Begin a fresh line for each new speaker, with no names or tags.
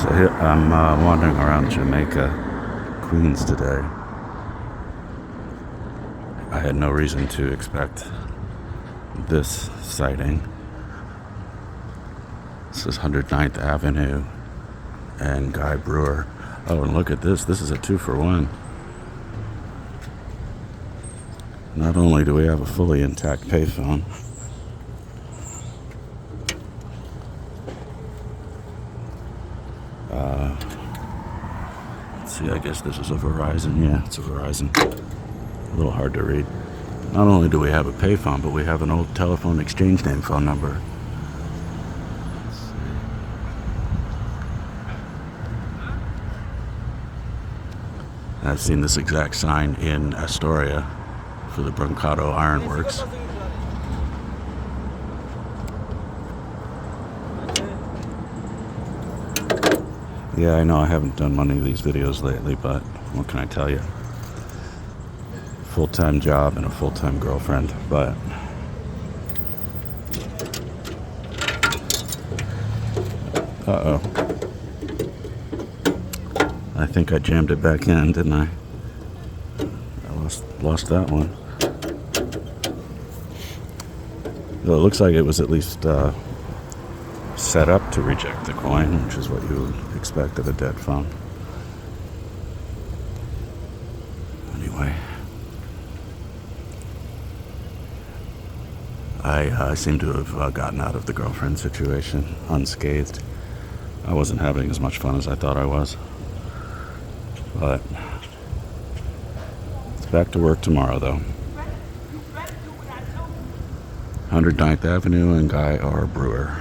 So here I'm wandering around Jamaica, Queens today. I had no reason to expect this sighting. This is 109th Avenue and Guy Brewer. Oh, and look at this. This is a 2-for-1. Not only do we have a fully intact payphone, let's see, I guess this is a Verizon. Yeah, it's a Verizon. A little hard to read. Not only do we have a payphone, but we have an old telephone exchange name phone number. Let's see. I've seen this exact sign in Astoria for the Brancado Ironworks. Yeah, I know I haven't done many of these videos lately, but what can I tell you? Full-time job and a full-time girlfriend, but uh-oh. I think I jammed it back in, didn't I? I lost that one. Well, it looks like it was at least set up to reject the coin, which is what you would expect of a dead phone. Anyway, I seem to have gotten out of the girlfriend situation unscathed. I wasn't having as much fun as I thought I was. But it's back to work tomorrow, though. 109th Avenue and Guy R. Brewer.